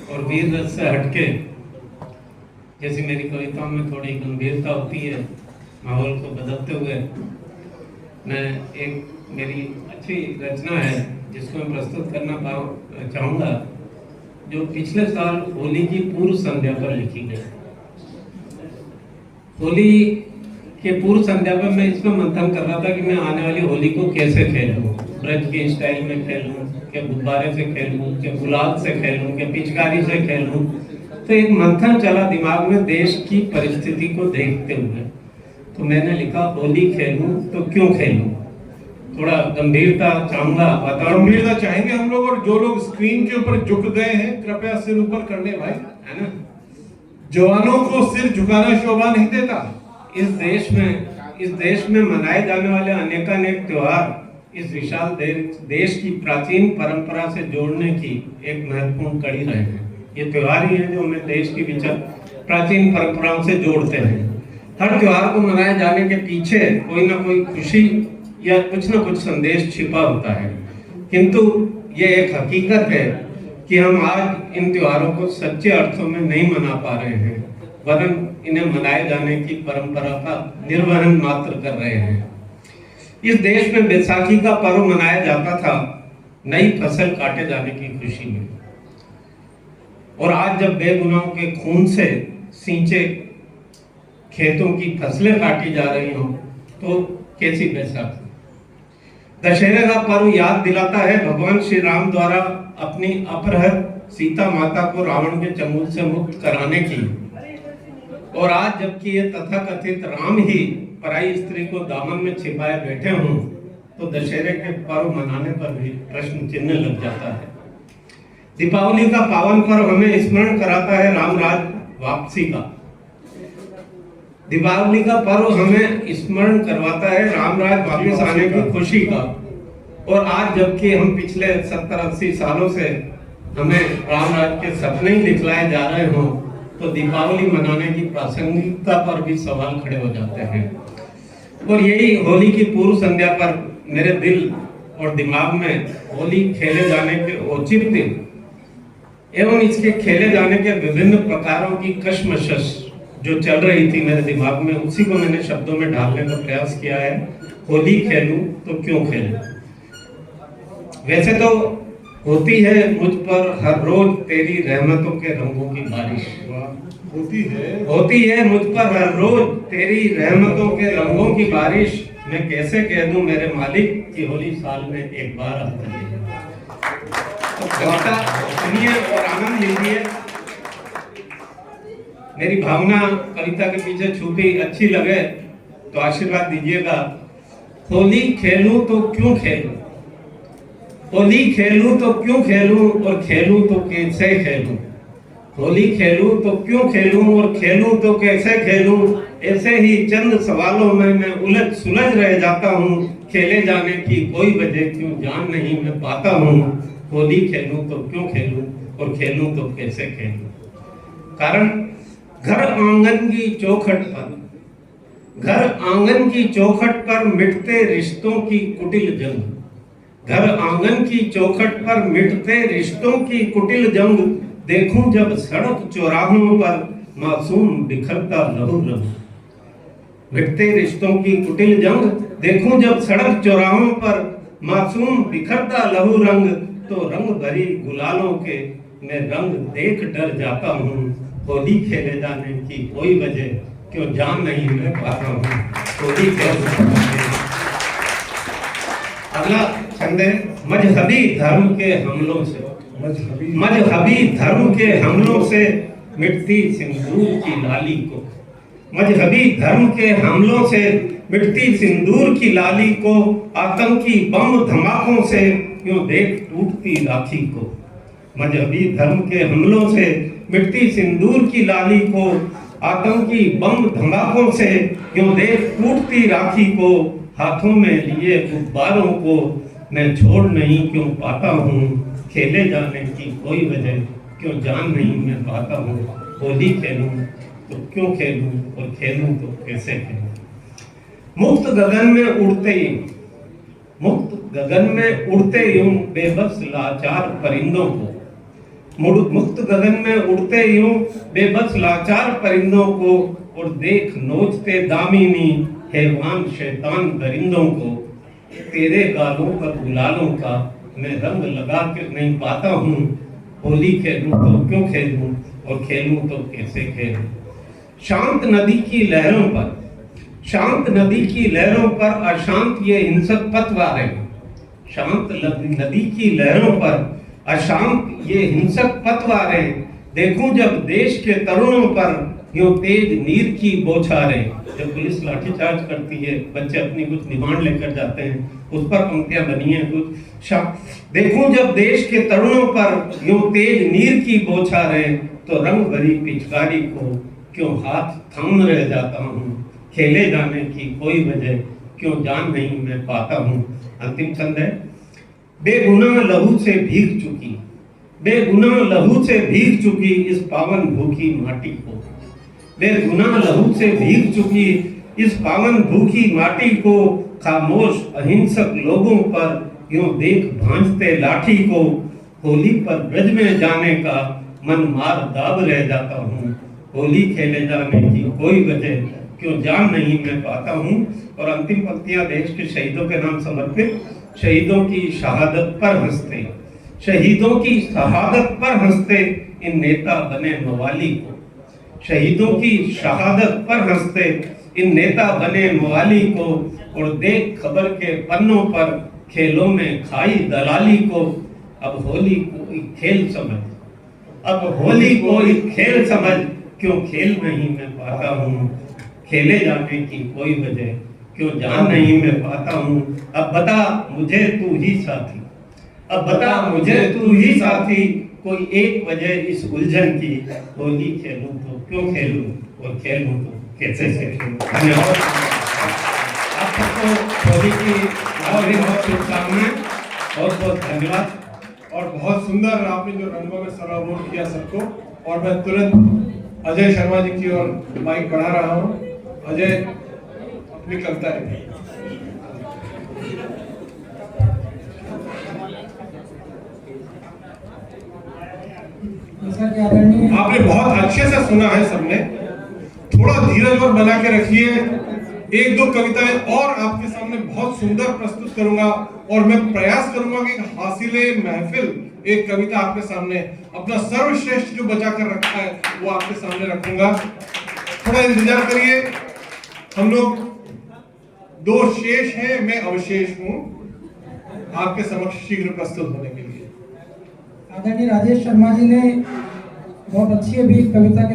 और वीर रस से हटके, जैसे मेरी कविताओं में थोड़ी गंभीरता होती है, माहौल को बदलते हुए मैं एक मेरी अच्छी रचना है जिसको मैं प्रस्तुत करना चाहूँगा, जो पिछले साल होली की पूर्व संध्या पर लिखी गई। होली के पूर्व संध्या पर मैं इसमें मंथन कर रहा था कि मैं आने वाली होली को कैसे खेलूं, ब्रज के स्टाइल में खेलूं, क्या गुब्बारे से खेलूं, क्या गुलाल से खेलूं, क्या पिचकारी से खेलूं। तो एक मंथन चला दिमाग में देश की परिस्थिति को देखते हुए, तो मैंने लिखा होली खेलूं तो क्यों खेलूं। थोड़ा गंभीरता चाहूंगा, गंभीरता चाहेंगे हम लोग। और जो लोग स्क्रीन के ऊपर झुक गए हैं, कृपया सिर ऊपर कर ले भाई, है ना। जवानों को सिर झुकाना शोभा नहीं देता। इस देश में मनाए जाने वाले अनेकानेक त्योहार इस विशाल देश की प्राचीन परंपरा से जोड़ने की एक महत्वपूर्ण कड़ी रहे हैं। ये त्योहार ही है जो हमें देश की प्राचीन परंपराओं से जोड़ते हैं। हर त्योहार को मनाए जाने के पीछे कोई ना कोई खुशी या कुछ ना कुछ संदेश छिपा होता है, किंतु ये एक हकीकत है कि हम आज इन त्योहारों को सच्चे अर्थों में नहीं मना पा रहे हैं, वरन इन्हें मनाए जाने की परंपरा का निर्वहन मात्र कर रहे हैं। इस देश में बैसाखी का पर्व मनाया जाता था नई फसल काटे जाने की खुशी में, और आज जब बेगुनाहों के खून से सींचे खेतों की फसलें काटी जा रही हों तो कैसी बैसाखी। दशहरे का पर्व याद दिलाता है भगवान श्री राम द्वारा अपनी अपहृत सीता माता को रावण के चंगुल से मुक्त कराने की, और आज जबकि ये तथाकथित राम ही पराई स्त्री को दामन में छिपाए बैठे हों तो दशहरे के पर्व मनाने पर भी प्रश्न चिन्ह लग जाता है। दीपावली का पावन पर्व हमें स्मरण कराता है रामराज वापसी का। दीपावली का पर्व हमें स्मरण करवाता है रामराज वापस आने की खुशी का, और आज जबकि हम पिछले 70-80 सालों से हमें रामराज के सपने ही दिखलाए जा रहे हों तो दीपावली मनाने की प्रासंगिकता पर भी सवाल खड़े हो जाते हैं। और यही होली की पूर्व संध्या पर मेरे दिल और दिमाग में होली खेले जाने के औचित्य एवं इसके खेले जाने के विभिन्न प्रकारों की कशमकश जो चल रही थी मेरे दिमाग में, उसी को मैंने शब्दों में ढालने का प्रयास किया है। होली खेलूं तो क्यों खेलूं। वैसे तो होती है मुझ पर हर रोज तेरी रहमतों के रंगों की बारिश, होती है मुझ पर हर रोज तेरी रहमतों के रंगों की बारिश। मैं कैसे कह दूं मेरे मालिक की होली साल में एक बार आती है। तो कविता सुनिए और आनंद लीजिए। मेरी भावना कविता के पीछे छुपी अच्छी लगे तो आशीर्वाद दीजिएगा। होली खेलूं तो क्यों खेलूं, होली खेलूं तो क्यों खेलूं, और खेलूं तो कैसे खेलूं। होली खेलूं तो क्यों खेलूं और खेलूं तो कैसे खेलूं। ऐसे ही चंद सवालों में मैं उलझ सुलझ रह जाता हूँ। खेले जाने की कोई वजह क्यों जान नहीं मैं पाता हूँ। होली खेलूं तो क्यों खेलूं और खेलूं तो कैसे खेलूं। कारण घर आंगन की चौखट पर, घर आंगन की चौखट पर मिटते रिश्तों की कुटिल जंग। घर आंगन की चौखट पर मिटते रिश्तों की कुटिल जंग। देखूं जब सड़क चौराहों पर मासूम बिखरता लहू रंग। मिटते रिश्तों की कुटिल जंग, देखूं जब सड़क चौराहों पर मासूम बिखरता लहू रंग। तो रंग भरी गुलालों के मैं रंग देख डर जाता हूँ। होली खेले जाने की कोई वजह क्यों जान नहीं मैं पाता हूँ। होली अगला छंद है मजहबी धर्म के हमलों से। मजहबी धर्म के हमलों से मिटती सिंदूर की लाली को। मजहबी धर्म के हमलों से मिटती सिंदूर की लाली को। आतंकी बम धमाकों से क्यों देख टूटती राखी को। मजहबी धर्म के हमलों से मिटती सिंदूर की लाली को। आतंकी बम धमाकों से क्यों देख टूटती राखी को। हाथों में लिए गुब्बारों को मैं छोड़ नहीं क्यों पाता हूँ। खेले जाने की कोई वजह क्यों जान नहीं मैं पाता हूँ। होली खेलूं तो क्यों खेलूं और खेलूं तो कैसे खेलूं। मुक्त गगन में उड़ते ही, मुक्त गगन में उड़ते यूं बेबस लाचार परिंदों को। मुक्त गगन में उड़ते यूं बेबस लाचार परिंदों को, और देख नोचते दामिनी हैवान शैतान दरिंदों को। तेरे गालों पर गुलालों का मैं रंग लगा कर नहीं पाता हूँ। होली खेलूं तो क्यों खेलूं, और खेलूं तो कैसे खेलूं। शांत नदी की लहरों पर, शांत नदी की लहरों पर अशांत ये हिंसक पतवार है। शांत नदी की लहरों पर अशांत ये हिंसक पतवार है। देखूं जब देश के तरुणों पर यूं तेज नीर की बौछारें। जब पुलिस लाठीचार्ज करती है, बच्चे अपनी कुछ डिमांड लेकर जाते हैं, उस पर पंक्तियां बनी हैं कुछ। देखूं जब देश के तरुणों पर यूं तेज नीर की बौछारें, तो रंग भरी पिचकारी को क्यों हाथ थाम रह जाता हूँ। खेले जाने की कोई वजह क्यों जान नहीं मैं पाता हूँ। अंतिम छंद है। बेगुनाह लहू से भीग चुकी, बेगुनाह लहू से भीग चुकी इस पावन भूखी माटी को। बेगुनाह लहू से भीग चुकी इस पावन भूखी माटी को, खामोश अहिंसक लोगों पर यूं देख भांजते लाठी को। होली पर ब्रज में जाने का मन मार दाब रह जाता हूँ। होली खेले जाने की कोई वजह क्यों जान नहीं मैं पाता हूँ। और अंतिम पंक्तियां देश के शहीदों के नाम समर्पित। शहीदों की शहादत पर हंसते, शहीदों की शहादत पर हंसते इन नेता बने मवाली को। शहीदों की शहादत पर हंसते इन नेता बने मवाली को, और देख खबर के पन्नों पर खेलों में खाई दलाली को। अब होली कोई खेल समझ, अब होली कोई खेल समझ क्यों खेल नहीं मैं पाता हूँ। खेले जाने की कोई वजह क्यों जान नहीं मैं पाता हूँ। अब बता मुझे तू ही साथी, अब बता मुझे तू ही साथी, कोई एक वजह इस उलझन की। होली खेलूं तो क्यों खेलूं, और खेलूं तो कैसे खेलूं। धन्यवाद। आप सबको होली की बहुत शुभकामनाएं, बहुत बहुत धन्यवाद। और बहुत सुंदर आपने जो रंगों में सराबोर किया सबको। और मैं तुरंत अजय शर्मा जी की ओर माइक बढ़ा रहा हूँ। अजय अपनी कविता है। आपने बहुत अच्छे से सुना है सबने। थोड़ा धीरज और बना के रखिए। एक दो कविताएं और आपके सामने बहुत सुंदर प्रस्तुत करूंगा, और मैं प्रयास करूंगा कि हासिले महफिल एक कविता आपके सामने अपना सर्वश्रेष्ठ जो बचा कर रखा है वो आपके सामने रखूंगा। थोड़ा इंतजार करिए। हम लोग दो शेष हैं, मैं अवशेष हूं आपके समक्ष शीघ्र प्रस्तुत होने के लिए। आदरणीय राजेश शर्मा जी ने बहुत अच्छी अभी कविता के